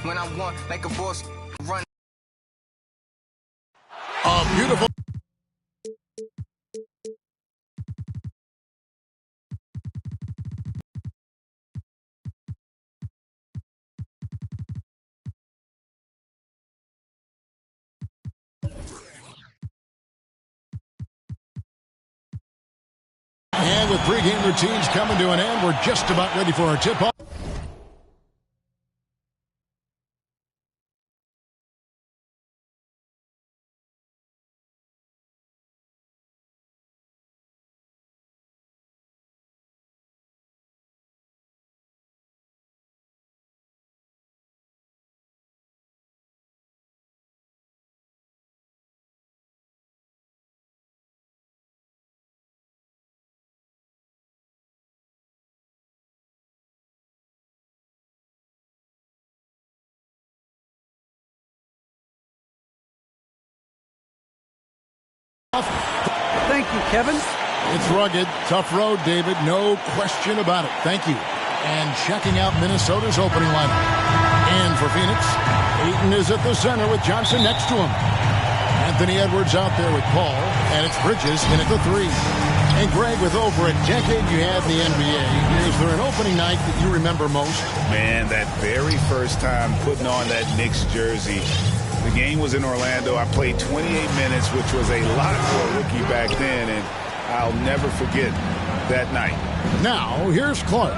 when I want, like a boss run. A beautiful. And with pregame routines coming to an end, we're just about ready for our tip-off. Thank you, Kevin. It's rugged, tough road, David. No question about it. Thank you. And checking out Minnesota's opening lineup. And for Phoenix, Ayton is at the center with Johnson next to him. Anthony Edwards out there with Paul. And it's Bridges in at the 3. And Greg, with over a decade you had in the NBA, is there an opening night that you remember most? Man, that very first time putting on that Knicks jersey. The game was in Orlando. I played 28 minutes, which was a lot for a rookie back then, and I'll never forget that night. Now, here's Clark.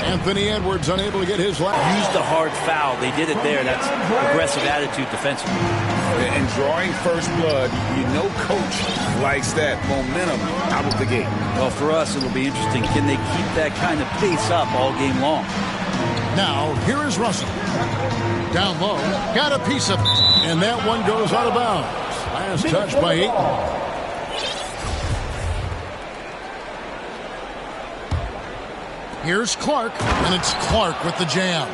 Anthony Edwards unable to get his last. Used a hard foul. They did it there. That's aggressive attitude defensively. And drawing first blood, you know coach likes that momentum out of the gate. Well, for us, it'll be interesting. Can they keep that kind of pace up all game long? Now, here is Russell. Down low, got a piece of it, and that one goes out of bounds. Last touch by Ayton. Here's Clark, and it's Clark with the jam.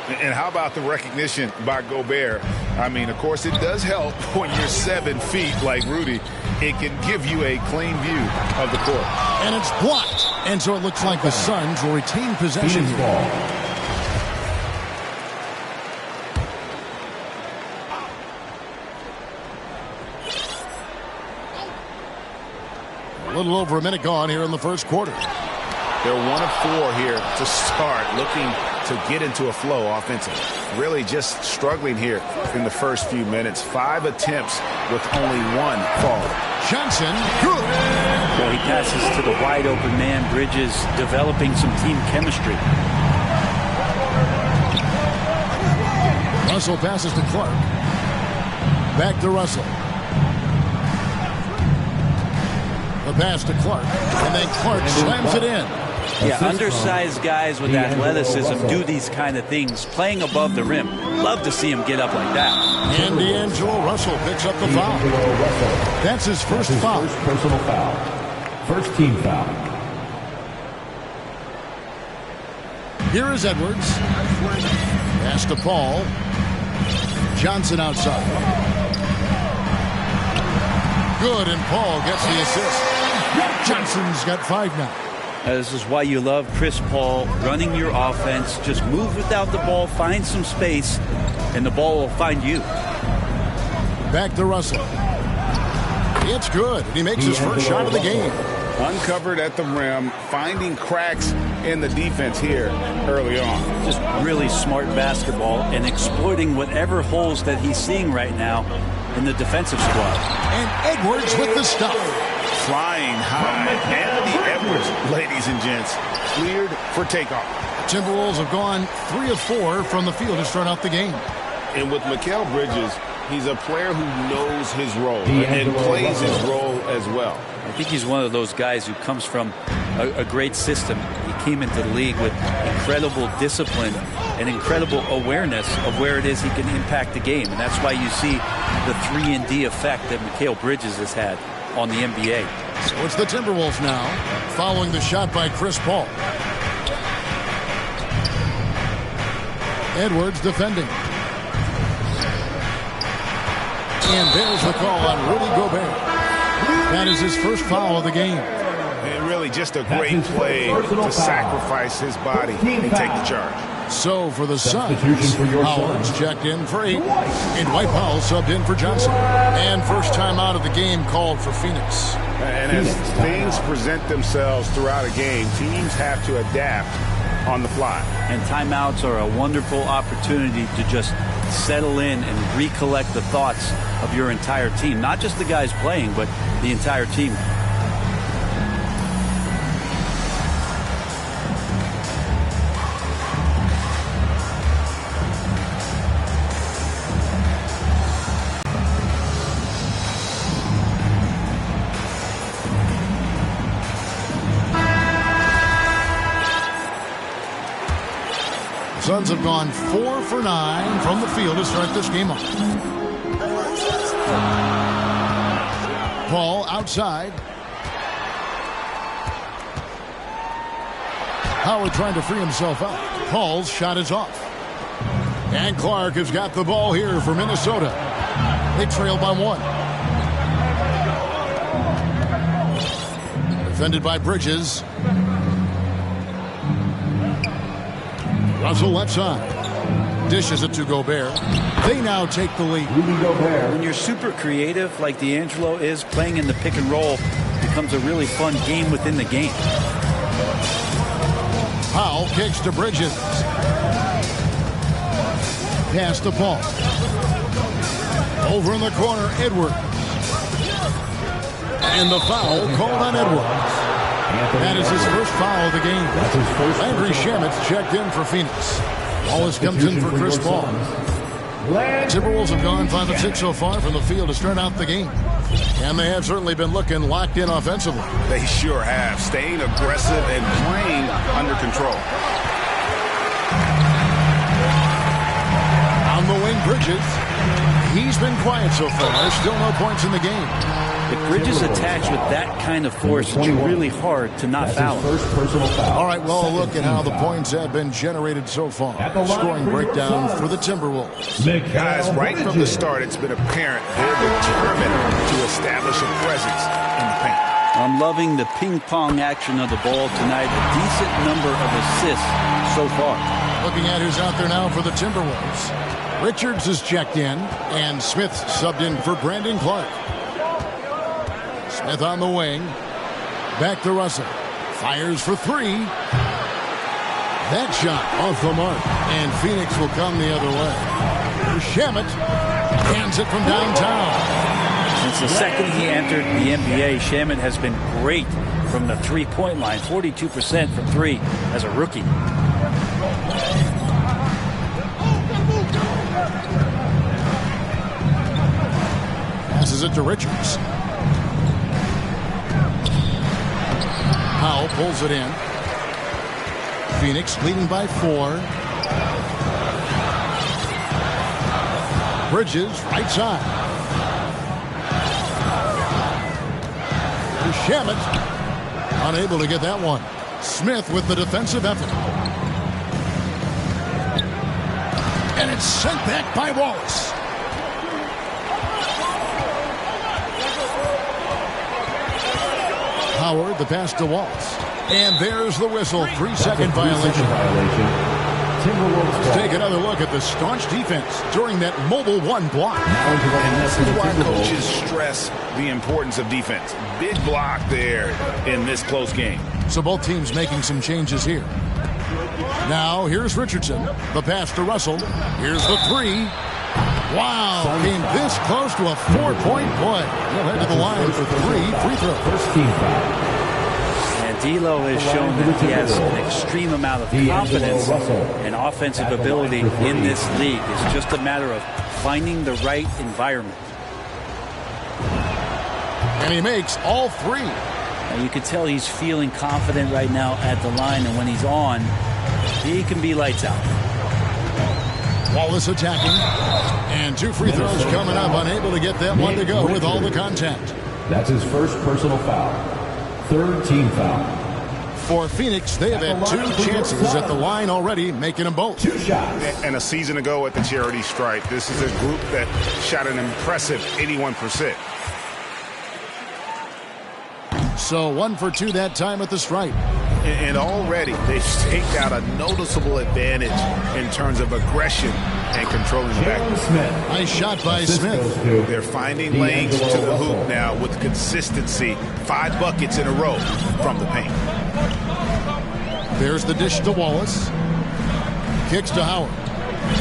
And how about the recognition by Gobert? I mean, of course, it does help when you're 7 feet like Rudy. It can give you a clean view of the court. And it's blocked. And so it looks like the Suns will retain possession here. A little over a minute gone here in the first quarter. They're 1 of 4 here to start, looking to get into a flow offensively. Really just struggling here in the first few minutes. 5 attempts with only 1 fall. Johnson, good. Well, he passes to the wide open man. Bridges developing some team chemistry. Russell passes to Clark. Back to Russell. The pass to Clark, and then Clark slams it in. Yeah, undersized guys with athleticism do these kind of things, playing above the rim. Love to see him get up like that. And D'Angelo Russell picks up the foul. That's his first foul. First personal foul. First team foul. Here is Edwards. Pass to Paul. Johnson outside. Good, and Paul gets the assist. Johnson's got 5 now. This is why you love Chris Paul running your offense. Just move without the ball, find some space, and the ball will find you. Back to Russell. It's good. He makes his first shot of the game. Uncovered at the rim, finding cracks in the defense here early on. Just really smart basketball and exploiting whatever holes that he's seeing right now in the defensive squad. And Edwards with the stop. Flying high. Anthony Edwards, ladies and gents, cleared for takeoff. Timberwolves have gone 3 of 4 from the field to start out the game. And with Mikal Bridges, he's a player who knows his role and plays his role as well. I think he's one of those guys who comes from a great system. He came into the league with incredible discipline and incredible awareness of where it is he can impact the game. And that's why you see the 3-and-D effect that Mikal Bridges has had on the NBA. So it's the Timberwolves now, following the shot by Chris Paul. Edwards defending. And there's the call on Rudy Gobert. That is his first foul of the game. And really just a great play to sacrifice his body and take the charge. So for the Suns, Substitution for your Howard's Suns. checked in for 8, and Dwight Powell subbed in for Johnson. And first time out of the game called for Phoenix. And as things present themselves throughout a game, teams have to adapt on the fly. And timeouts are a wonderful opportunity to just settle in and recollect the thoughts of your entire team. Not just the guys playing, but the entire team. Suns have gone 4 for 9 from the field to start this game off. Paul outside. Howard trying to free himself out. Paul's shot is off. And Clark has got the ball here for Minnesota. They trail by 1. Defended by Bridges. Russell left side. Dishes it to Gobert. They now take the lead. When you're super creative like D'Angelo is, playing in the pick and roll becomes a really fun game within the game. Powell kicks to Bridges. Pass to Paul. Over in the corner, Edwards. And the foul called on Edwards. That is his first foul of the game. Landry Shamet's checked in for Phoenix. Wallace comes in for Chris Paul. Timberwolves have gone 5 of 6 so far from the field to start out the game. And they have certainly been looking locked in offensively. They sure have, staying aggressive and playing under control. On the wing, Bridges. He's been quiet so far. Still no points in the game. If Bridges attacks with that kind of force, it's really hard to not foul him. First personal foul. All right, well, look at how the points have been generated so far. Scoring breakdown for the Timberwolves. Guys, right from the start, it's been apparent they're determined to establish a presence in the paint. I'm loving the ping-pong action of the ball tonight. A decent number of assists so far. Looking at who's out there now for the Timberwolves. Richards is checked in, and Smith subbed in for Brandon Clark. Smith on the wing. Back to Russell. Fires for 3. That shot off the mark. And Phoenix will come the other way. Shamet hands it from downtown. Since the second he entered the NBA, Shamet has been great from the three-point line. 42% from 3 as a rookie. Passes it to Richards. Powell pulls it in. Phoenix leading by 4. Bridges, right side. Shamet, unable to get that one. Smith with the defensive effort. And it's sent back by Wallace. Howard, the pass to Wallace. And there's the whistle. 3-second violation. Let's take another look at the staunch defense during that mobile 1 block. And this is why coaches stress the importance of defense. Big block there in this close game. So both teams making some changes here. Now here's Richardson. The pass to Russell. Here's the 3. Wow, came this close to a 4-point play. He'll head to the line for 3 free throws. First team foul. And D'Lo has shown that he has an extreme amount of confidence and offensive ability in this league. It's just a matter of finding the right environment. And he makes all 3. And you can tell he's feeling confident right now at the line, and when he's on, he can be lights out. Wallace attacking. And 2 free throws coming up. Unable to get that one to go with all the contact. That's his first personal foul. Third team foul. For Phoenix, they have had 2 chances at the line already, making them both. 2 shots. And a season ago at the charity stripe, this is a group that shot an impressive 81%. So 1 for 2 that time at the stripe. And already they've staked out a noticeable advantage in terms of aggression and controlling the back. Nice shot by Smith. They're finding lanes to the hoop now with consistency. 5 buckets in a row from the paint. There's the dish to Wallace. Kicks to Howard.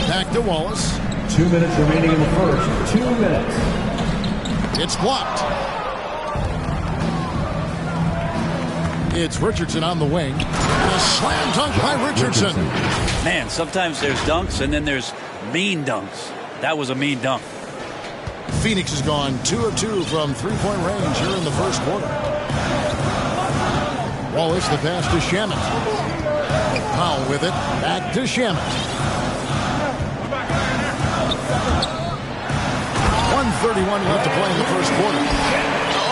Back to Wallace. 2 minutes remaining in the first. 2 minutes. It's blocked. It's Richardson on the wing. And a slam dunk by Richardson. Man, sometimes there's dunks and then there's mean dunks. That was a mean dunk. Phoenix has gone 2 of 2 from three-point range here in the first quarter. Wallace, the pass to Shamet. Powell with it. Back to Shamet. 1:31 left to play in the first quarter.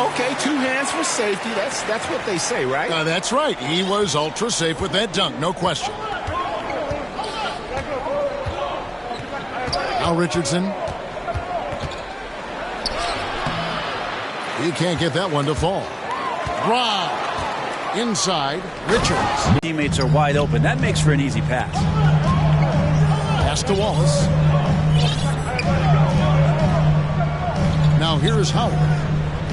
Okay, 2 hands for safety. That's what they say, right? That's right. He was ultra safe with that dunk, no question. Now Richardson. He can't get that one to fall. Rob. Inside. Richards. Teammates are wide open. That makes for an easy pass. Pass to Wallace. Now here is Howard.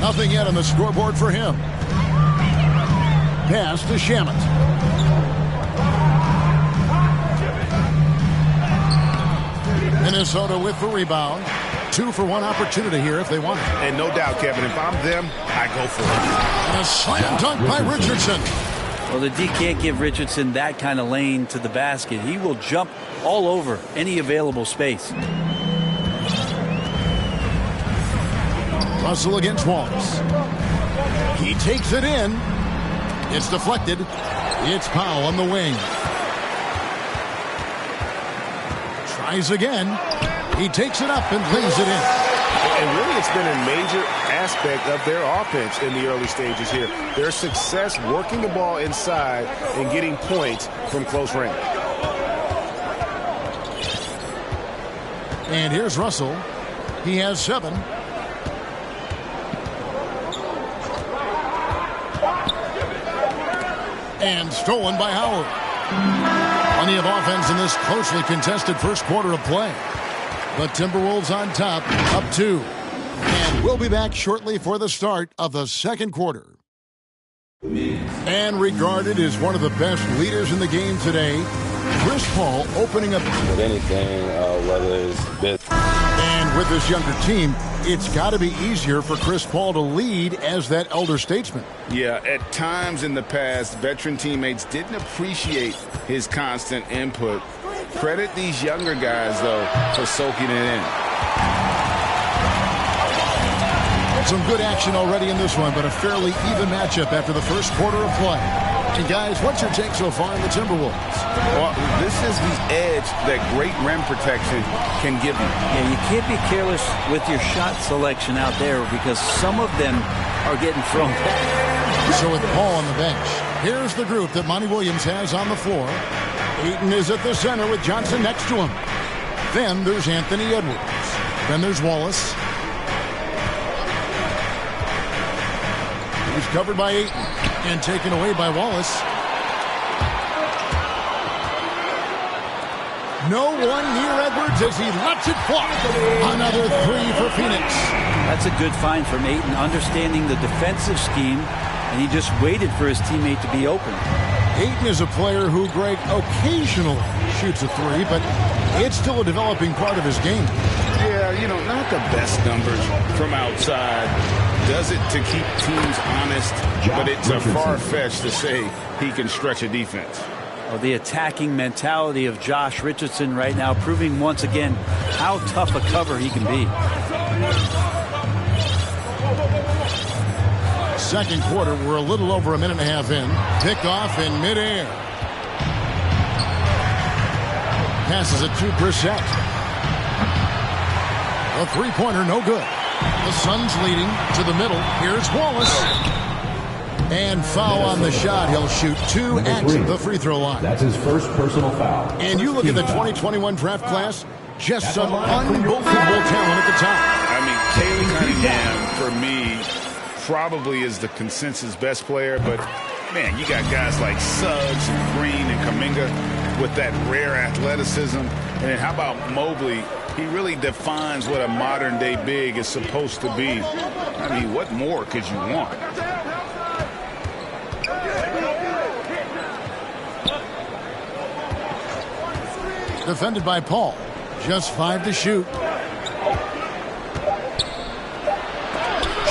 Nothing yet on the scoreboard for him. Pass to Shamet. Minnesota with the rebound. 2 for 1 opportunity here if they want it. And no doubt, Kevin, if I'm them, I go for it. And a slam dunk by Richardson. Well, the D can't give Richardson that kind of lane to the basket. He will jump all over any available space. Russell against Wallace. He takes it in. It's deflected. It's Powell on the wing. Tries again. He takes it up and lays it in. And really, it's been a major aspect of their offense in the early stages here. Their success working the ball inside and getting points from close range. And here's Russell. He has 7. And stolen by Howard. Plenty of offense in this closely contested first quarter of play. The Timberwolves on top, up 2. And we'll be back shortly for the start of the second quarter. And regarded as one of the best leaders in the game today, Chris Paul opening up. With anything, whether it's business. And with this younger team, it's got to be easier for Chris Paul to lead as that elder statesman. Yeah, at times in the past, veteran teammates didn't appreciate his constant input. Credit these younger guys, though, for soaking it in. Some good action already in this one, but a fairly even matchup after the first quarter of play. And guys, what's your take so far on the Timberwolves? Well, this is the edge that great rim protection can give you. Yeah, you can't be careless with your shot selection out there because some of them are getting thrown back. So with Paul on the bench, here's the group that Monty Williams has on the floor. Ayton is at the center with Johnson next to him. Then there's Anthony Edwards. Then there's Wallace. He's covered by Ayton and taken away by Wallace. No one near Edwards as he lets it fly. Another 3 for Phoenix. That's a good find from Ayton, understanding the defensive scheme, and he just waited for his teammate to be open. Ayton is a player who, Greg, occasionally shoots a 3, but it's still a developing part of his game. Yeah, you know, not the best numbers from outside. Does it to keep teams honest, but it's a far-fetched to say he can stretch a defense. Well, the attacking mentality of Josh Richardson right now, proving once again how tough a cover he can be. Second quarter, we're a little over a minute and a half in. Picked off in midair. Passes it to Brissett. A three-pointer, no good. The Suns leading to the middle. Here's Wallace. And foul on the shot. He'll shoot 2 at the free throw line. That's his first personal foul. And you look at the 2021 draft class, just some unbelievable talent at the top. I mean, Cade Cunningham, for me, probably is the consensus best player, but Man, you got guys like Suggs and Green and Kuminga with that rare athleticism. And then how about Mobley? He really defines what a modern-day big is supposed to be. I mean, what more could you want? Defended by Paul. Just 5 to shoot.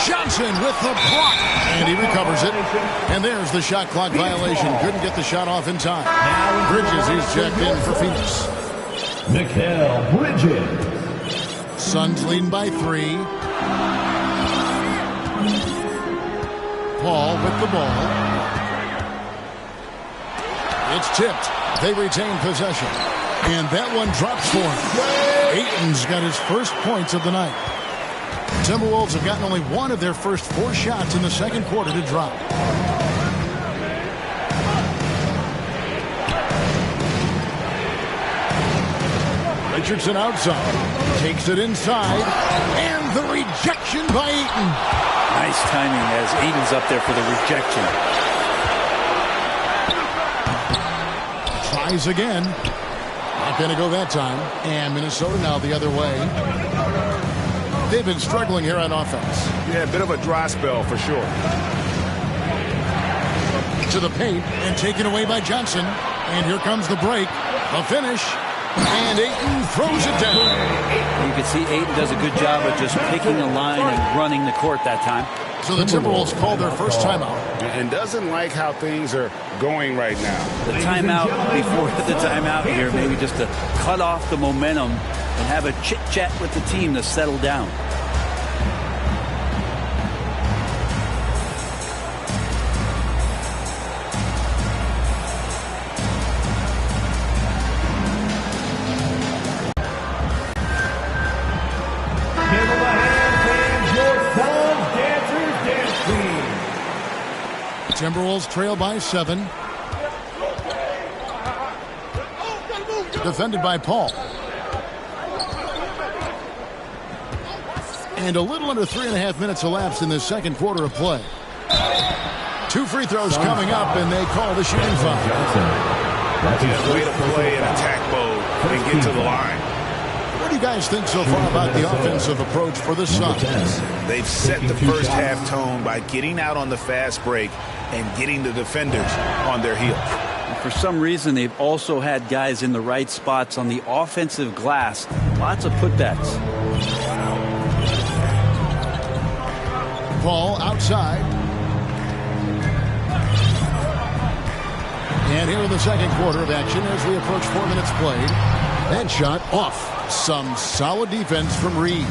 Johnson with the block. And he recovers it. And there's the shot clock violation. Couldn't get the shot off in time. Bridges, he's checked in for Phoenix. Mikal Bridges. Suns leading by 3. Paul with the ball. It's tipped. They retain possession. And that one drops for him. Ayton's got his first points of the night. Timberwolves have gotten only one of their first 4 shots in the second quarter to drop. Richardson outside. Takes it inside. And the rejection by Ayton. Nice timing as Ayton's up there for the rejection. Tries again. Not going to go that time. And Minnesota now the other way. They've been struggling here on offense. Yeah, a bit of a dry spell for sure. To the paint and taken away by Johnson. And here comes the break. The finish. And Ayton throws it down. You can see Ayton does a good job of just picking a line and running the court that time. So the Timberwolves call their first timeout. And doesn't like how things are going right now. The timeout before the timeout here, maybe just to cut off the momentum and have a chit-chat with the team to settle down. Timberwolves trail by 7. Defended by Paul. And a little under 3.5 minutes elapsed in the second quarter of play. 2 free throws coming up, and they call the shooting foul. Way to play in attack mode and get to the line. What do you guys think so far about the offensive approach for the Suns? They've set the first half tone by getting out on the fast break and getting the defenders on their heels. And for some reason, they've also had guys in the right spots on the offensive glass. Lots of putbacks. Paul outside. And here in the second quarter of action as we approach 4 minutes played. That shot off. Some solid defense from Reed.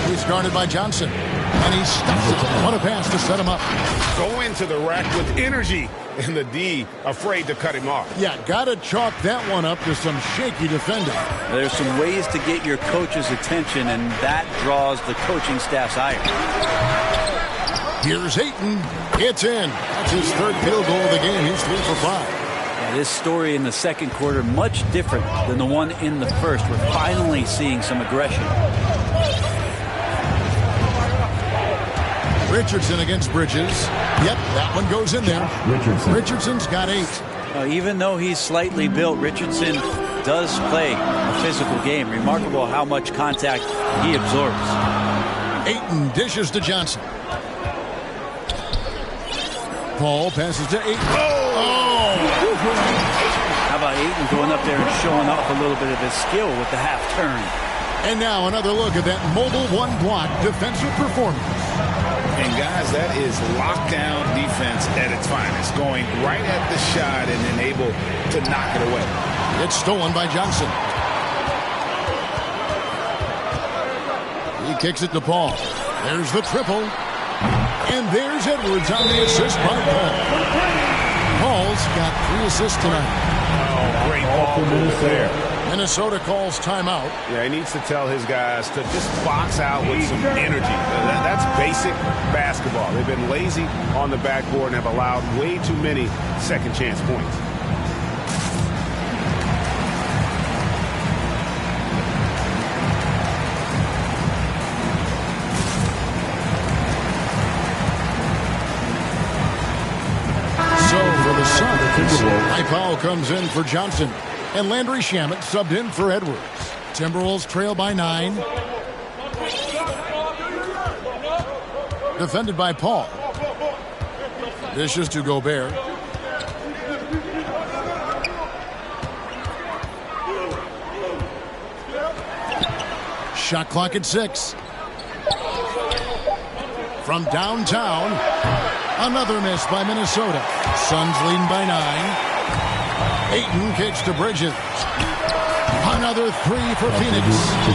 He's guarded by Johnson. And he stops it. What a pass to set him up. Go into the rack with energy. And the D afraid to cut him off. Yeah, got to chalk that one up to some shaky defending. There's some ways to get your coach's attention, and that draws the coaching staff's ire. Here's Ayton. It's in. That's his third field goal of the game. He's 3 for 5. Yeah, this story in the second quarter, much different than the one in the first. We're finally seeing some aggression. Richardson against Bridges. Yep, that one goes in there. Richardson's got 8. Even though he's slightly built, Richardson does play a physical game. Remarkable how much contact he absorbs. Ayton dishes to Johnson. Paul passes to Ayton. Oh! How about Ayton going up there and showing off a little bit of his skill with the half turn. And now another look at that mobile one block defensive performance. And guys, that is lockdown defense at its finest. Going right at the shot and then able to knock it away. It's stolen by Johnson. He kicks it to Paul. There's the triple. And there's Edwards on the assist by Paul. Paul's got 3 assists tonight. Oh, great ball move there. Minnesota calls timeout. Yeah, he needs to tell his guys to just box out with some energy. That's basic basketball. They've been lazy on the backboard and have allowed way too many second chance points. Suns. High Powell comes in for Johnson. And Landry Shamet subbed in for Edwards. Timberwolves trail by 9. Defended by Paul. Dishes to Gobert. Shot clock at 6. From downtown, another miss by Minnesota. Suns leading by 9. Ayton kicks to Bridges. Another 3 for Phoenix.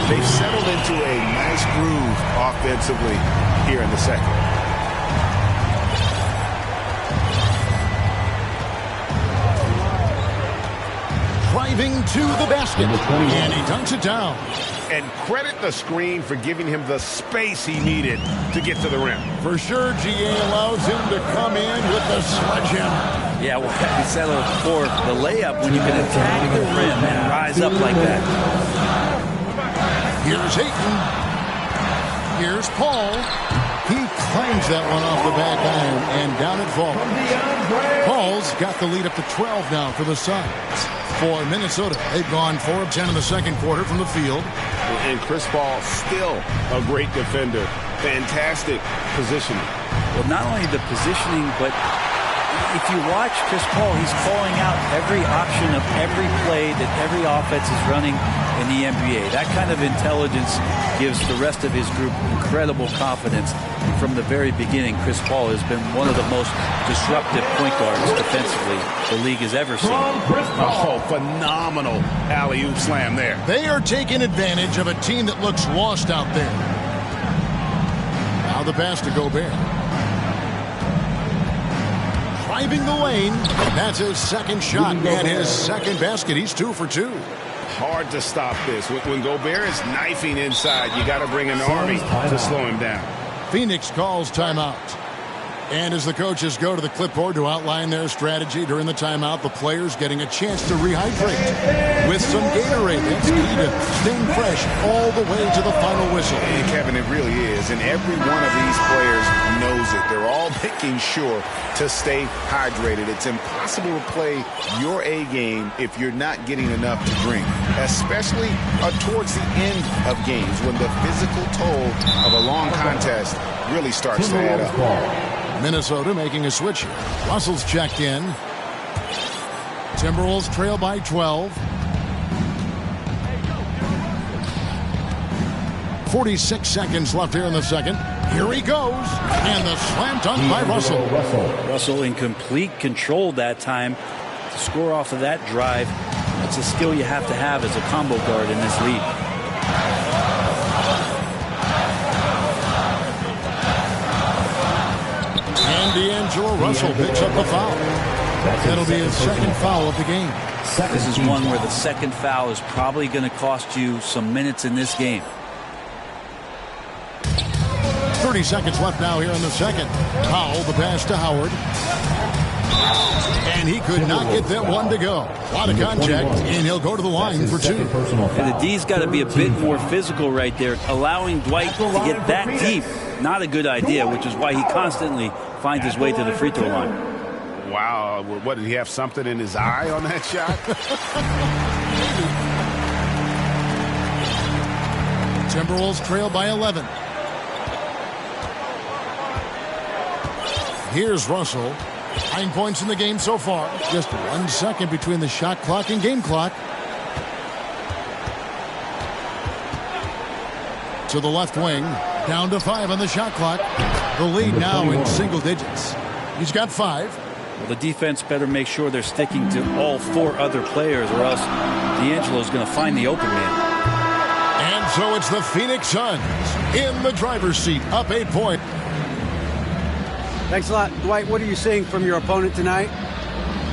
They've settled into a nice groove offensively here in the second. Driving to the basket. And he dunks it down. And credit the screen for giving him the space he needed to get to the rim. For sure, GA allows him to come in with the sledgehammer. Yeah, well, we said it before, the layup, when you can attack the rim and rise up like that. Here's Ayton. Here's Paul. He claims that one off the back iron, and down it falls. Paul's got the lead up to 12 now for the Suns. For Minnesota, they've gone 4 of 10 in the second quarter from the field. And Chris Paul still a great defender. Fantastic positioning. Well, not only the positioning, but if you watch Chris Paul, he's calling out every option of every play that every offense is running in the NBA. That kind of intelligence gives the rest of his group incredible confidence. And from the very beginning, Chris Paul has been one of the most disruptive point guards defensively the league has ever seen. Oh, phenomenal alley-oop slam there. They are taking advantage of a team that looks lost out there. Now the pass to Gobert. Driving the lane. That's his second shot and his second basket. He's 2 for 2. Hard to stop this. When Gobert is knifing inside, you got to bring an army to slow him down. Phoenix calls timeout. And as the coaches go to the clipboard to outline their strategy during the timeout, the players getting a chance to rehydrate with some Gatorade. That's key to staying fresh all the way to the final whistle. And Kevin, it really is. And every one of these players knows it. They're all making sure to stay hydrated. It's impossible to play your A game if you're not getting enough to drink, especially towards the end of games when the physical toll of a long contest really starts to add up. Minnesota making a switch here. Russell's checked in. Timberwolves trail by 12. 46 seconds left here in the second. Here he goes. And the slam dunk by Russell. Russell in complete control that time to score off of that drive. That's a skill you have to have as a combo guard in this league. D'Angelo Russell picks up the foul. That'll be his second foul of the game. This is one where the second foul is probably going to cost you some minutes in this game. 30 seconds left now here in the second. Powell, the pass to Howard. And he could not get that one to go. A lot of contact, and he'll go to the line for 2. And the D's got to be a bit more physical right there. Allowing Dwight to get that deep, not a good idea, which is why he constantly finds his way to the free throw line. Wow, what, did he have something in his eye on that shot? Timberwolves trail by 11. Here's Russell. 9 points in the game so far. Just 1 second between the shot clock and game clock. To the left wing. Down to 5 on the shot clock. The lead now in single digits. He's got 5. Well, the defense better make sure they're sticking to all 4 other players, or else D'Angelo's going to find the open man. And so it's the Phoenix Suns in the driver's seat, up 8 points. Thanks a lot. Dwight, what are you seeing from your opponent tonight?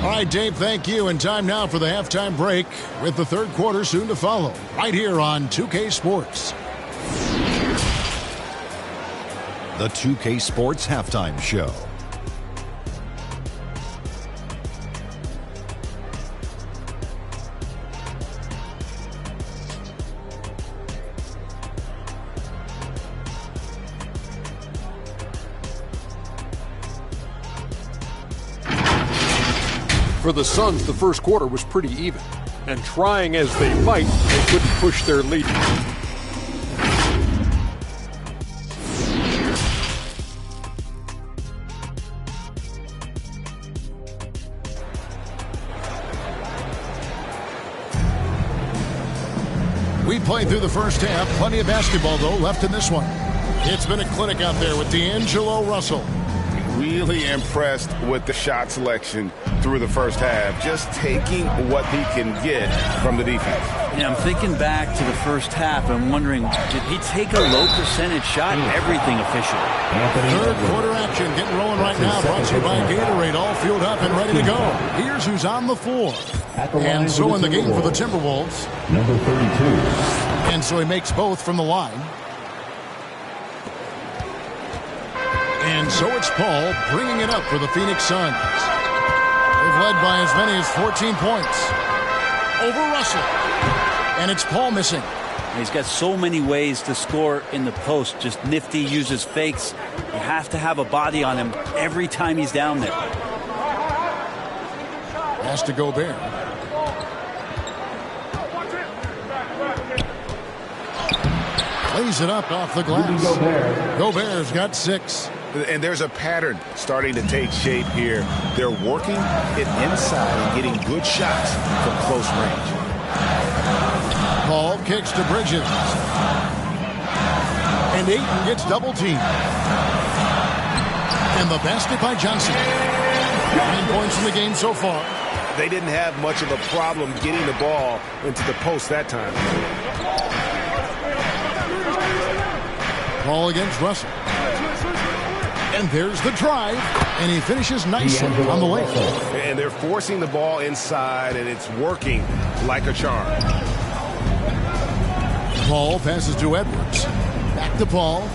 All right, Dave, thank you. And time now for the halftime break with the third quarter soon to follow. Right here on 2K Sports. The 2K Sports Halftime Show. For the Suns, the first quarter was pretty even. And trying as they might, they couldn't push their lead. We played through the first half. Plenty of basketball, though, left in this one. It's been a clinic out there with D'Angelo Russell. Really impressed with the shot selection through the first half. Just taking what he can get from the defense. Yeah, I'm thinking back to the first half. I'm wondering, did he take a low percentage shot? Everything efficient. Third quarter action getting rolling right now. Brought to you by Gatorade. All fueled up and ready to go. Here's who's on the floor. And so in the game for the Timberwolves. Number 32. And so he makes both from the line. And so it's Paul bringing it up for the Phoenix Suns. They've led by as many as 14 points. Over Russell. And it's Paul missing. He's got so many ways to score in the post. Just nifty, uses fakes. You have to have a body on him every time he's down there. Has to Gobert. Plays it up off the glass. Gobert's got 6. And there's a pattern starting to take shape here. They're working it inside and getting good shots from close range. Paul kicks to Bridges. And Ayton gets double teamed. And the basket by Johnson. 9 points in the game so far. They didn't have much of a problem getting the ball into the post that time. Paul against Russell. And there's the drive. And he finishes nicely on the way. And they're forcing the ball inside, and it's working like a charm. Paul passes to Edwards. Back to Paul.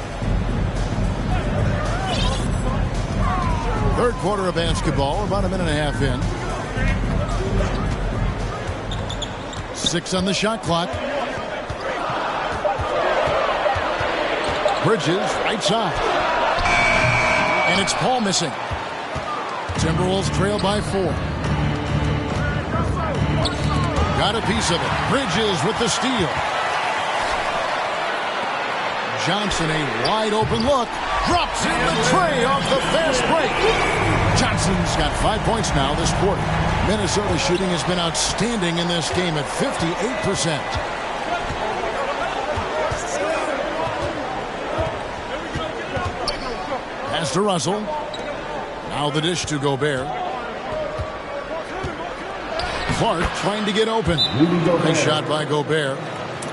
Third quarter of basketball, about a minute and a half in. 6 on the shot clock. Bridges, right side. And it's Paul missing. Timberwolves trail by 4. Got a piece of it. Bridges with the steal. Johnson, a wide open look. Drops in the tray off the fast break. Johnson's got 5 points now this quarter. Minnesota shooting has been outstanding in this game at 58%. Pass to Russell. Now the dish to Gobert. Clark trying to get open. Nice shot by Gobert.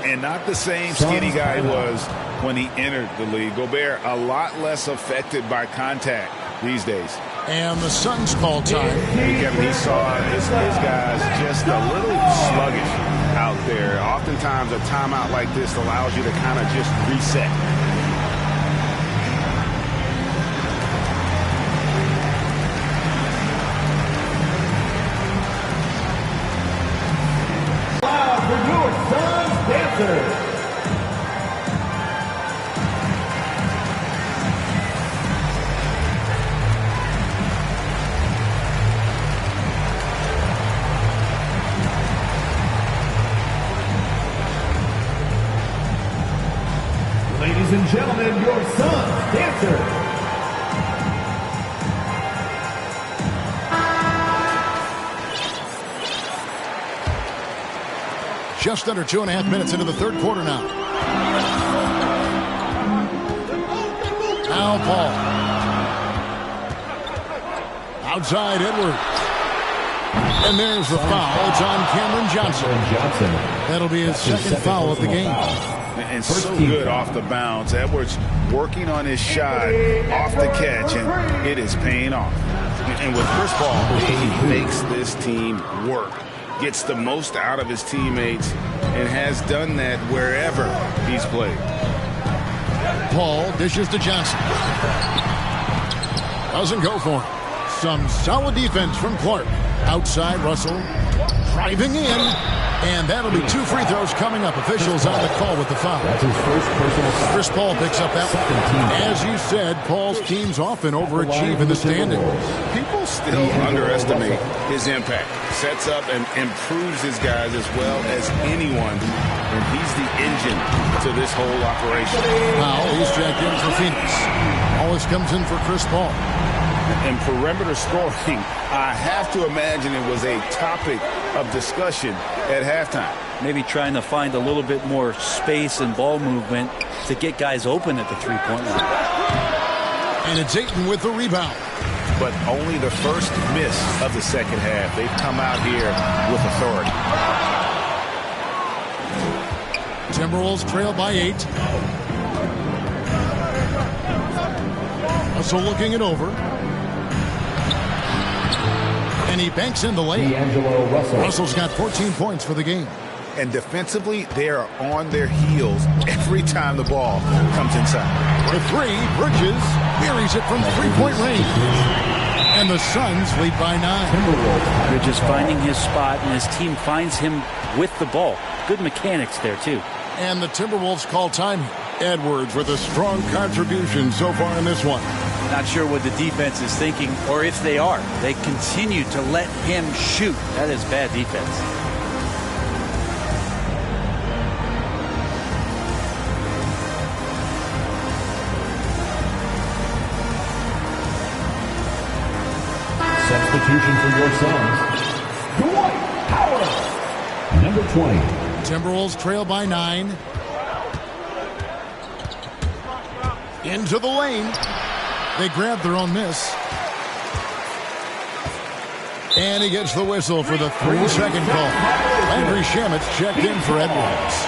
And not the same skinny guy he was when he entered the league. Gobert a lot less affected by contact these days. And the Suns call time. Kevin, he saw his guys just a little sluggish out there. Oftentimes a timeout like this allows you to kind of just reset. Ladies and gentlemen, your Suns dancer. Just under 2.5 minutes into the third quarter now. Now Paul. Outside Edwards. And there's the foul. It's on Cameron Johnson. That'll be his second foul of the game. And so good off the bounce. Edwards working on his shot off the catch, and it is paying off. And with Chris Paul, he makes this team work. Gets the most out of his teammates and has done that wherever he's played. Paul dishes to Johnson. Doesn't go for it. Some solid defense from Clark. Outside Russell. Driving in. And that'll be 2 free throws coming up. Officials on the call with the foul. That's his first personal foul. Chris Paul picks up that one. As you said, Paul's teams often overachieve in the standings. People still underestimate his impact. Sets up and improves his guys as well as anyone. And he's the engine to this whole operation. Now he's checked in for Phoenix. Always comes in for Chris Paul. And perimeter scoring, I have to imagine it was a topic of discussion at halftime. Maybe trying to find a little bit more space and ball movement to get guys open at the three-point line. And it's Ayton with the rebound. But only the first miss of the second half. They've come out here with authority. Timberwolves trail by 8. Russell looking it over. And he banks in the lane. D'Angelo Russell. Russell's got 14 points for the game. And defensively, they are on their heels every time the ball comes inside. For 3, Bridges buries it from three-point range. And the Suns lead by 9. Bridges finding his spot, and his team finds him with the ball. Good mechanics there, too. And the Timberwolves call timing. Edwards with a strong contribution so far in this one. Not sure what the defense is thinking, or if they are. They continue to let him shoot. That is bad defense. Substitution for your Suns. Dwight Howard. Number 20. Timberwolves trail by 9. Into the lane. They grab their own miss. And he gets the whistle for the 3-second call. Landry Shamet's checked in for Edwards.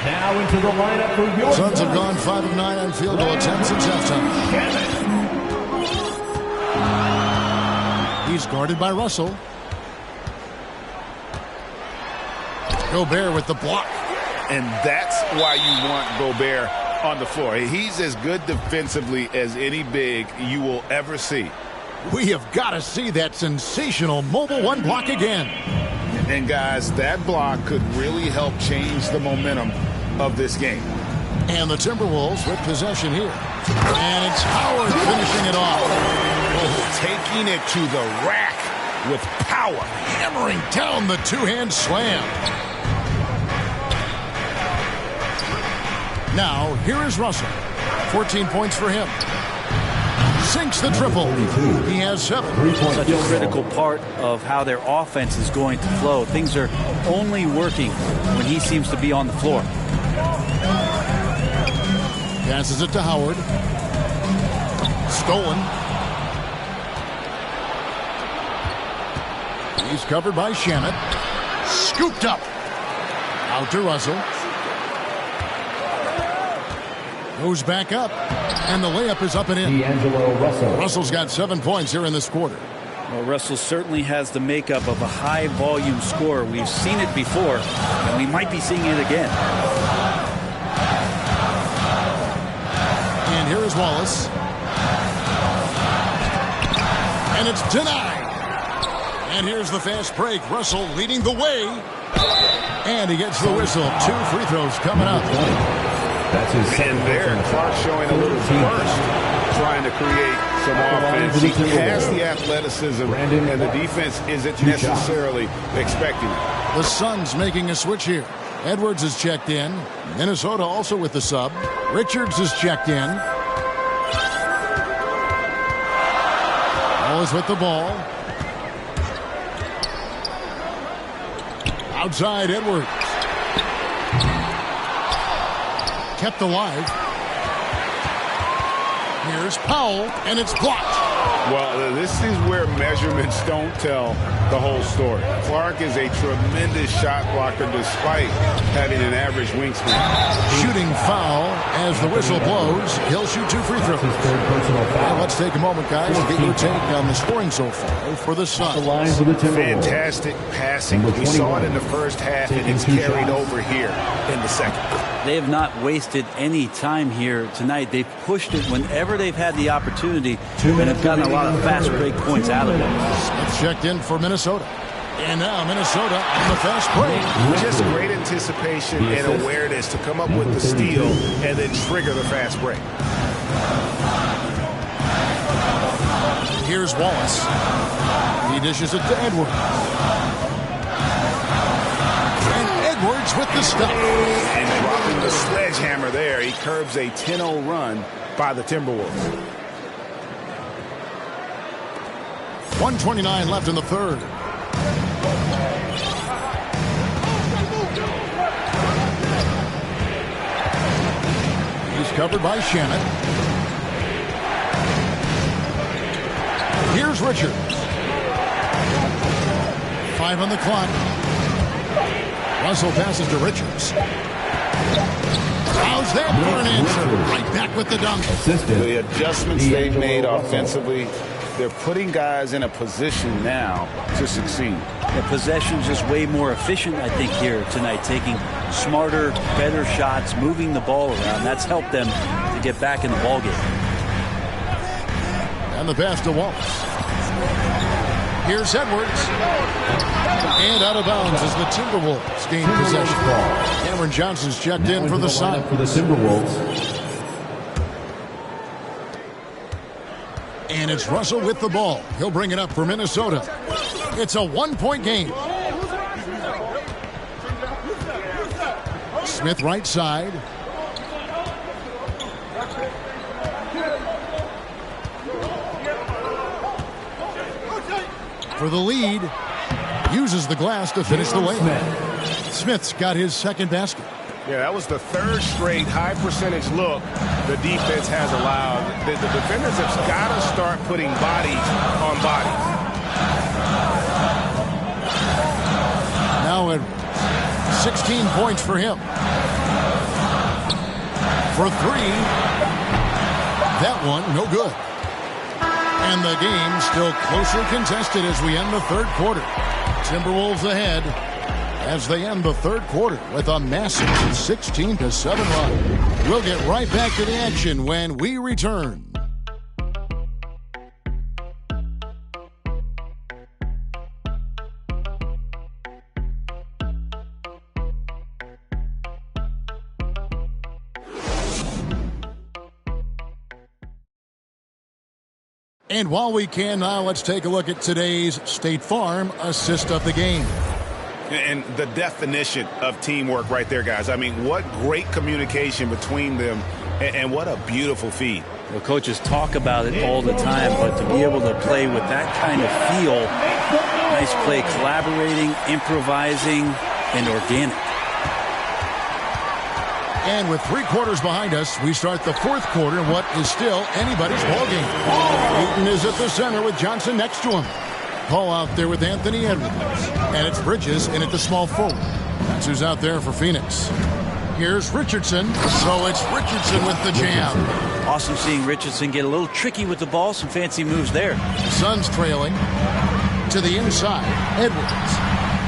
Now into the lineup for your Suns have gone 5 of 9 on field goal attempts since halftime. He's guarded by Russell. Gobert with the block. And that's why you want Gobert on the floor. He's as good defensively as any big you will ever see. We have got to see that sensational mobile 1 block again. And guys, that block could really help change the momentum of this game. And the Timberwolves with possession here. And it's Howard finishing it off. Oh, taking it to the rack with power. Hammering down the 2-hand slam. Now, here is Russell. 14 points for him. Sinks the triple. He has 7. Such a critical part of how their offense is going to flow. Things are only working when he seems to be on the floor. Passes it to Howard. Stolen. He's covered by Shamet. Scooped up. Out to Russell. Goes back up. And the layup is up and in. D'Angelo Russell. Russell's got 7 points here in this quarter. Well, Russell certainly has the makeup of a high-volume scorer. We've seen it before, and we might be seeing it again. And here is Wallace. And it's denied. And here's the fast break. Russell leading the way. And he gets the whistle. 2 free throws coming up. That's his And there, Clark showing a little burst, trying to create some offense. He has the athleticism, and the defense isn't necessarily expecting it. The Suns making a switch here. Edwards is checked in. Minnesota also with the sub. Richards is checked in. Wallace with the ball. Outside Edwards. Kept alive. Here's Powell, and it's blocked. Well, this is where measurements don't tell the whole story. Clark is a tremendous shot blocker despite having an average wingspan. Shooting foul as the whistle blows. He'll shoot 2 free throws. Now let's take a moment, guys, to get your take on the scoring so far for the Suns. Fantastic passing. We saw it in the first half, and it's carried over here in the second. They have not wasted any time here tonight. They've pushed it whenever they've had the opportunity and have gotten a lot of fast break points out of it. Smith checked in for Minnesota. And now Minnesota on the fast break. Just great anticipation and awareness to come up with the steal and then trigger the fast break. Here's Wallace. He dishes it to Edwards. And Edwards with the stop. And dropping the sledgehammer there, he curbs a 10-0 run by the Timberwolves. 1:29 left in the third. He's covered by Shannon. Here's Richards. 5 on the clock. Russell passes to Richards. How's that for an answer? Right back with the dunk. The adjustments they've made offensively, they're putting guys in a position now to succeed. The possession's just way more efficient, I think, here tonight, taking smarter, better shots, moving the ball around. That's helped them to get back in the ballgame. And the pass to Wallace. Here's Edwards. And out of bounds as the Timberwolves gain possession. Cameron Johnson's checked in for the side. For the Timberwolves. And it's Russell with the ball. He'll bring it up for Minnesota. It's a 1-point game. Smith right side. For the lead. Uses the glass to finish the way. Smith's got his second basket. Yeah, that was the third straight high percentage look the defense has allowed. The defenders have got to start putting bodies on bodies. Now Edwards. 16 points for him. For 3. That one, no good. And the game still closer contested as we end the third quarter. Timberwolves ahead as they end the third quarter with a massive 16-7 run. We'll get right back to the action when we return. And while we can now, let's take a look at today's State Farm assist of the game. And the definition of teamwork right there, guys. I mean, what great communication between them, and what a beautiful feed. Well, coaches talk about it all the time, but to be able to play with that kind of feel, nice play, collaborating, improvising, and organic. And with 3 quarters behind us, we start the fourth quarter in what is still anybody's ballgame. Ayton is at the center with Johnson next to him. Paul out there with Anthony Edwards. And it's Bridges in at the small forward. That's who's out there for Phoenix. Here's Richardson. So it's Richardson with the jam. Awesome seeing Richardson get a little tricky with the ball. Some fancy moves there. Suns trailing to the inside. Edwards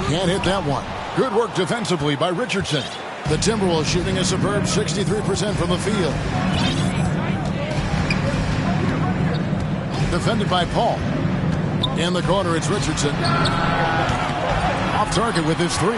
can't hit that one. Good work defensively by Richardson. The Timberwolves shooting a superb 63% from the field. Defended by Paul. In the corner, it's Richardson. Off target with his 3.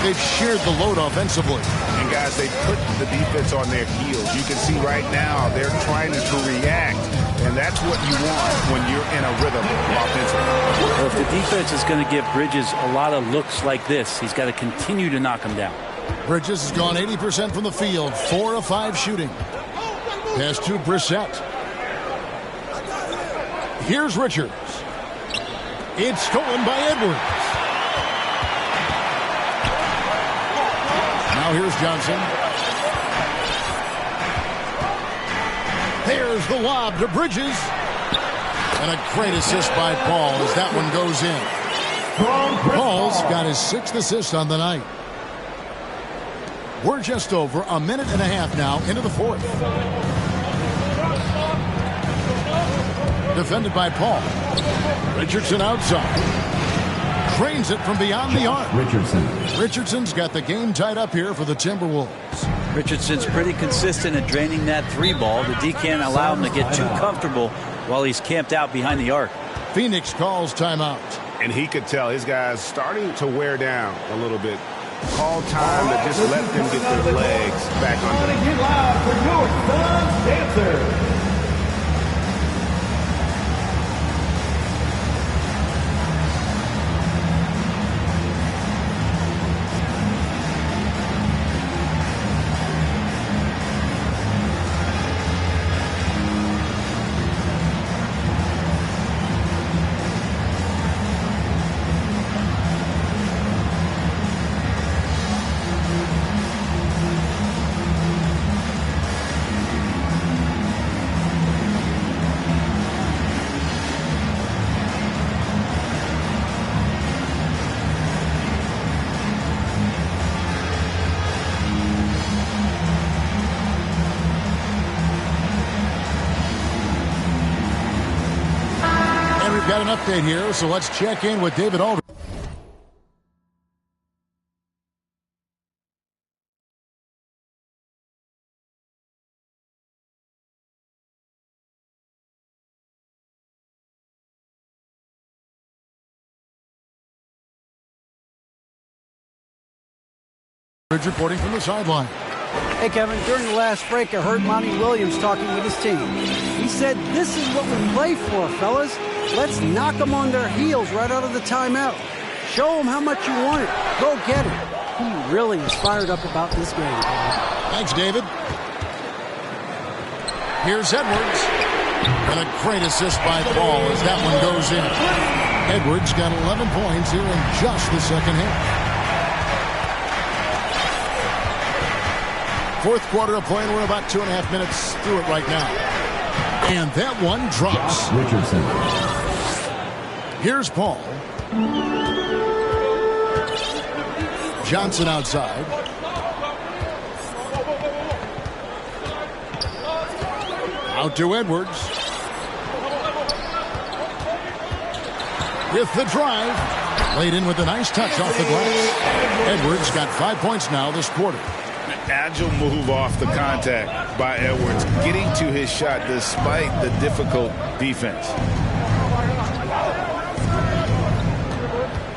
They've shared the load offensively. And guys, they put the defense on their heels. You can see right now they're trying to react. And that's what you want when you're in a rhythm offensively. Well, if the defense is going to give Bridges a lot of looks like this, he's got to continue to knock them down. Bridges has gone 80% from the field, 4 of 5 shooting. Pass to Brissett. Here's Richards. It's stolen by Edwards. Now here's Johnson. There's the lob to Bridges. And a great assist by Paul as that one goes in. Paul's got his 6th assist on the night. We're just over a minute and a half now into the fourth. Defended by Paul. Richardson outside. Trains it from beyond the arc. Richardson's got the game tied up here for the Timberwolves. Richardson's pretty consistent at draining that 3 ball. The D can't allow him to get too comfortable while he's camped out behind the arc. Phoenix calls timeout. And he could tell his guys starting to wear down a little bit. Call time to just let them get their legs back under them. Get loud for your son's dancer. Got an update here, so let's check in with David Aldridge. Reporting from the sideline. Hey, Kevin, during the last break, I heard Monty Williams talking with his team. He said, "This is what we play for, fellas. Let's knock them on their heels right out of the timeout. Show them how much you want it. Go get it." He really is fired up about this game. Thanks, David. Here's Edwards. And a great assist by Paul as that one goes in. Edwards got 11 points here in just the second half. Fourth quarter of play, and we're about 2.5 minutes through it right now. And that one drops. Richardson. Here's Paul. Johnson outside. Out to Edwards. With the drive. Laid in with a nice touch off the glass. Edwards got 5 points now this quarter. Agile move off the contact by Edwards, getting to his shot despite the difficult defense.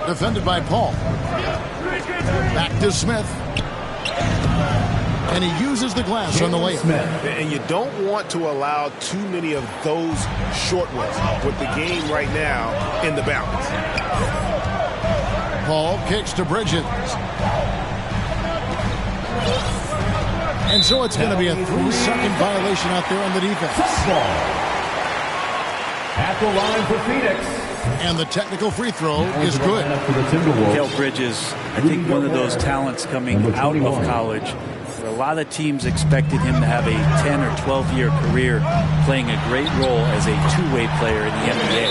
Defended by Paul. Back to Smith. And he uses the glass on the layup. And you don't want to allow too many of those short ones with the game right now in the balance. Paul kicks to Bridges. And so it's going to be a 3-second violation out there on the defense. At the line for Phoenix. And the technical free throw is good. Kel Bridges, I think one of those talents coming out of college. A lot of teams expected him to have a 10 or 12-year career playing a great role as a two-way player in the NBA.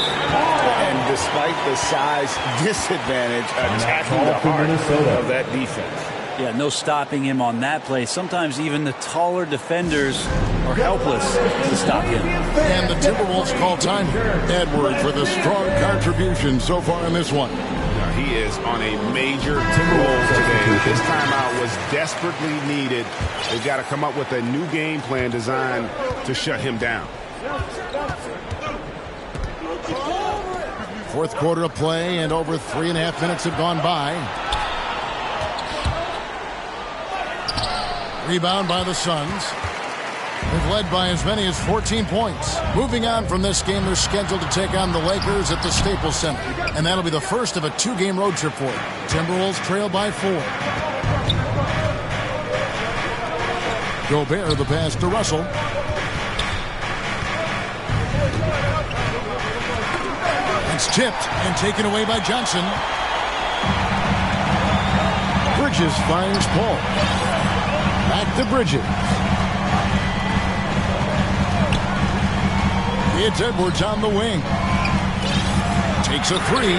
And despite the size disadvantage, attacking the heart of that defense. Yeah, no stopping him on that play. Sometimes even the taller defenders are helpless to stop him. And the Timberwolves call time. Edwards with a strong contribution so far in this one. He is on a major roll today. This timeout was desperately needed. They've got to come up with a new game plan designed to shut him down. Fourth quarter of play, and over 3.5 minutes have gone by. Rebound by the Suns. They've led by as many as 14 points. Moving on from this game, they're scheduled to take on the Lakers at the Staples Center. And that'll be the first of a 2-game road trip for them. Timberwolves trail by 4. Gobert the pass to Russell. It's tipped and taken away by Johnson. Bridges finds Paul. Back to Bridges. It's Edwards on the wing. Takes a 3.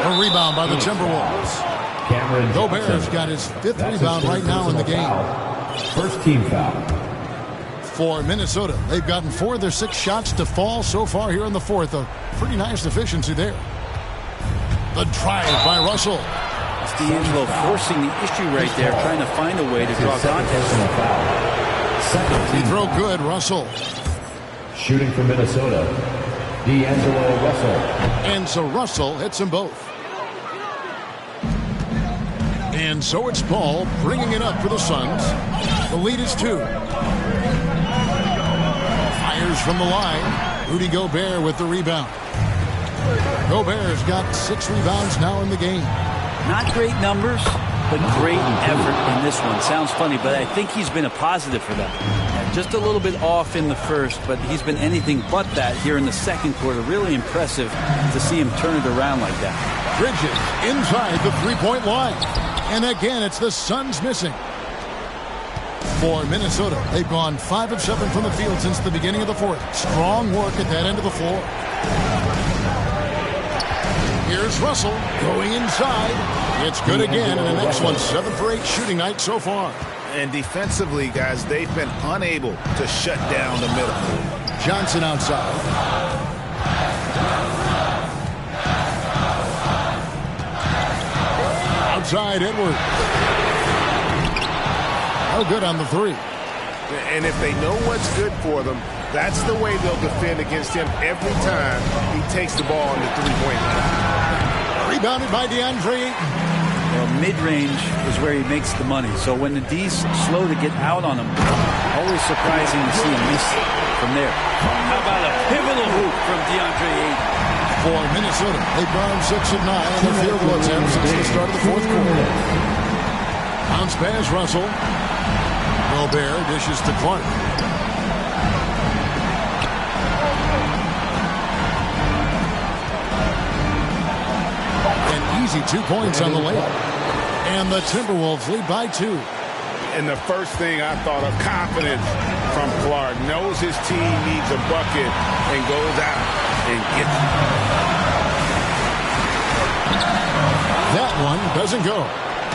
A rebound by the Timberwolves. Gobert's got his 5th rebound right now in the game. First team foul. For Minnesota, they've gotten 4 of their 6 shots to fall so far here in the fourth. A pretty nice efficiency there. The drive by Russell. It's D'Angelo forcing the issue right there, trying to find a way to draw contest. He throw good, Russell. Shooting for Minnesota. D'Angelo Russell. And so Russell hits them both. And so it's Paul bringing it up for the Suns. The lead is 2. Fires from the line. Rudy Gobert with the rebound. Gobert's got 6 rebounds now in the game. Not great numbers, but great effort in this one. Sounds funny, but I think he's been a positive for them. Just a little bit off in the first, but he's been anything but that here in the second quarter. Really impressive to see him turn it around like that. Bridges inside the three-point line. And again, it's the Suns missing. For Minnesota, they've gone 5 of 7 from the field since the beginning of the fourth. Strong work at that end of the floor. Here's Russell going inside. It's good again, and an excellent 7 for 8 shooting night so far. And defensively, guys, they've been unable to shut down the middle. Johnson outside. Outside, Edwards. Oh, good on the 3. And if they know what's good for them, that's the way they'll defend against him every time he takes the ball on the three-point line. Rebounded by DeAndre Ayton. Well, mid-range is where he makes the money. So when the D's slow to get out on him, always surprising to see him miss from there. How about a pivotal hoop from DeAndre Ayton? For Minnesota, they've gone 6 of 9 on their field goal attempts since the start of the fourth quarter. Bounce pass, Russell. Gobert dishes to Clark. An easy 2 points on the layup. And the Timberwolves lead by 2. And the first thing I thought of, confidence from Clark. Knows his team needs a bucket and goes out and gets it. That one doesn't go.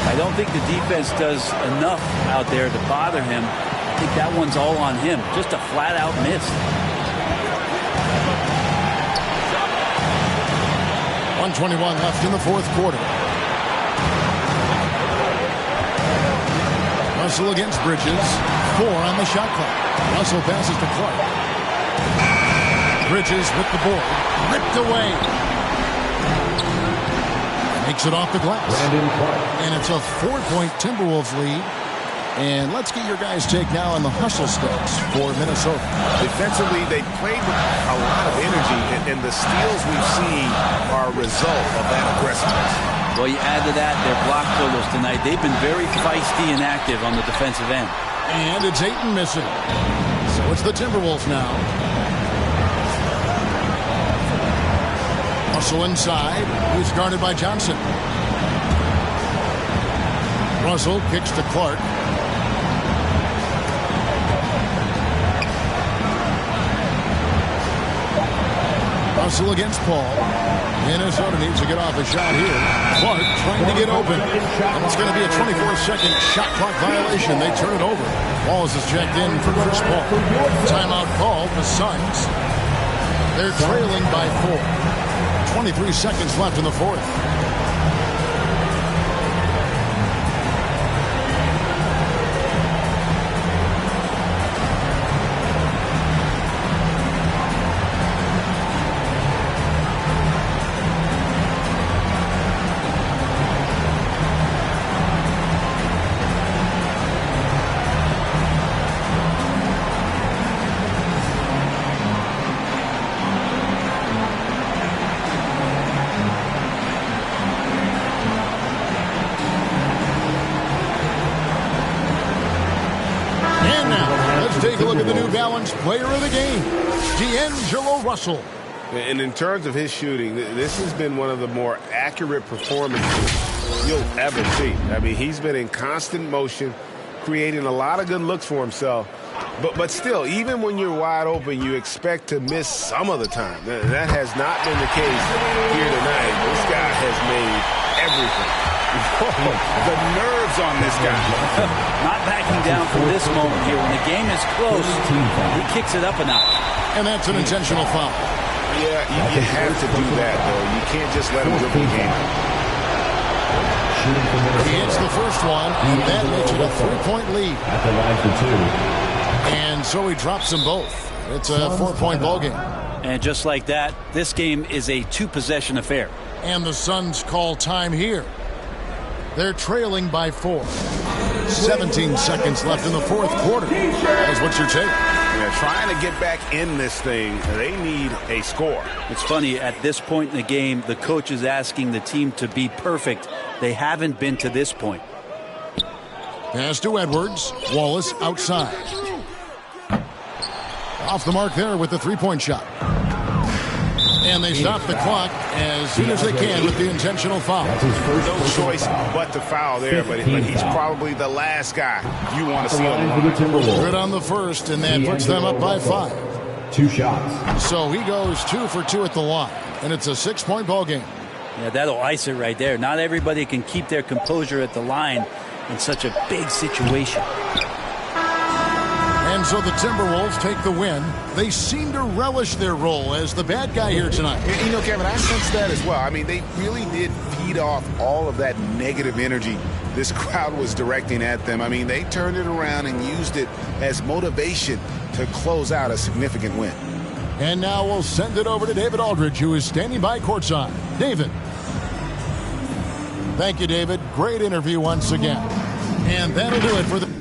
I don't think the defense does enough out there to bother him. I think that one's all on him. Just a flat-out miss. 1:21 left in the fourth quarter. Russell against Bridges. 4 on the shot clock. Russell passes to Clark. Bridges with the board. Ripped away. Makes it off the glass. And it's a 4-point Timberwolves lead. And let's get your guys' take now on the hustle stats for Minnesota. Defensively, they played with a lot of energy, and the steals we've seen are a result of that aggressiveness. Well, you add to that their block totals tonight. They've been very feisty and active on the defensive end. And it's Ayton missing. So it's the Timberwolves now. Russell inside. He's guarded by Johnson. Russell kicks to Clark. Russell against Paul. Minnesota needs to get off a shot here. Clark trying to get open. And it's going to be a 24-second shot clock violation. They turn it over. Walls is checked in for Chris Paul. Timeout called the Suns. They're trailing by 4. 23 seconds left in the fourth. Take a look at the New Balance player of the game, D'Angelo Russell. And in terms of his shooting, this has been one of the more accurate performances you'll ever see. I mean, he's been in constant motion, creating a lot of good looks for himself. But still, even when you're wide open, you expect to miss some of the time. That has not been the case here tonight. This guy has made everything. The nerves on this guy. Not backing down from this moment here. When the game is close, he kicks it up a notch. And that's an intentional foul. Yeah, you have to do that, though. You can't just let him dribble the game. He hits the first one, and that makes it a 3-point lead. At the line for 2. And so he drops them both. It's a 4-point ball game. And just like that, this game is a two-possession affair. And the Suns call time here. They're trailing by 4. 17 seconds left in the fourth quarter. Guys, what's your take? Yeah, trying to get back in this thing, they need a score. It's funny, at this point in the game, the coach is asking the team to be perfect. They haven't been to this point. Pass to Edwards. Wallace outside. Off the mark there with the three-point shot. And they stop the clock as soon as they can with the intentional foul. No choice but to foul there, but he's probably the last guy you want to see on the line. Good on the first, and that puts them up by 5. 2 shots. So he goes 2 for 2 at the line, and it's a 6-point ball game. Yeah, that'll ice it right there. Not everybody can keep their composure at the line in such a big situation. And so the Timberwolves take the win. They seem to relish their role as the bad guy here tonight. You know, Kevin, I sense that as well. I mean, they really did feed off all of that negative energy this crowd was directing at them. I mean, they turned it around and used it as motivation to close out a significant win. And now we'll send it over to David Aldridge, who is standing by courtside. David. Thank you, David. Great interview once again. And that'll do it for the...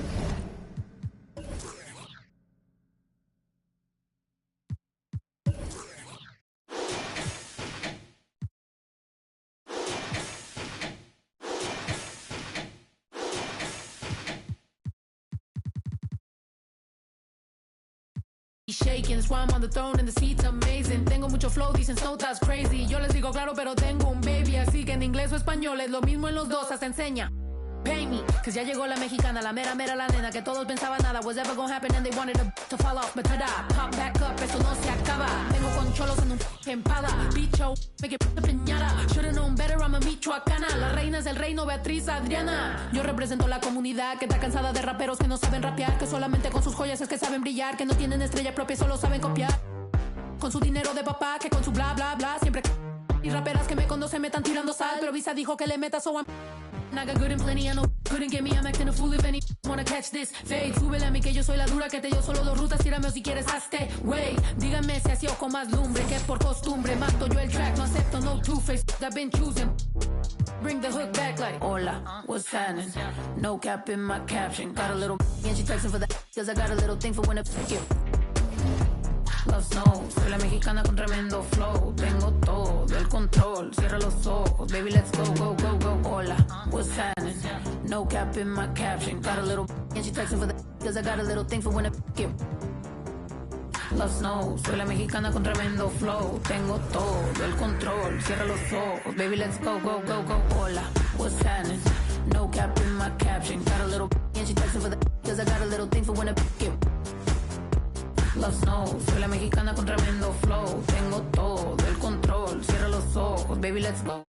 Shaking, that's why I'm on the throne and the seat's amazing. Tengo mucho flow, dicen so that's crazy. Yo les digo claro, pero tengo un baby. Así que en inglés o español es lo mismo en los dos, hasta enseña. Pay me, cause ya llegó la mexicana, la mera la nena que todos pensaban nada was ever gonna happen and they wanted to fall off, but tada, pop back up, eso no se acaba. Vengo con cholos en un empada, bicho, me que preñada. Should've known better, I'm a michoacana. Las reinas del reino, Beatriz, Adriana. Yo represento la comunidad que está cansada de raperos que no saben rapear, que solamente con sus joyas es que saben brillar, que no tienen estrella propia, solo saben copiar. Con su dinero de papá, que con su bla bla bla, siempre. Y raperas que me conocen me están tirando sal, pero Visa dijo que le meta, so I'm... I got good and plenty, I know couldn't get me, I'm acting a fool if any wanna catch this fade. Súbele a mí que yo soy la dura, que te dio solo 2 rutas, tírame o si quieres hazte, wey. Díganme si así o con más lumbre, que por costumbre mato yo el track, no acepto no two-face, I've been choosing. Bring the hook back like, hola, what's happening? No cap in my caption, got a little and she texting for that, cause I got a little thing for when it you. Love snow, soy la mexicana con tremendo flow. Tengo todo el control, cierra los ojos. Baby, let's go, go, go, go. Hola, what's happening? No cap in my caption. Got a little and she texting for that, cause I got a little thing for when I you. Love snow, soy la mexicana con tremendo flow. Tengo todo el control, cierra los ojos. Baby, let's go, go, go, go. Hola, what's happening? No cap in my caption. Got a little and she texting for that, cause I got a little thing for when I you. Love snow, soy la mexicana con tremendo flow. Tengo todo el control, cierra los ojos, baby, let's go.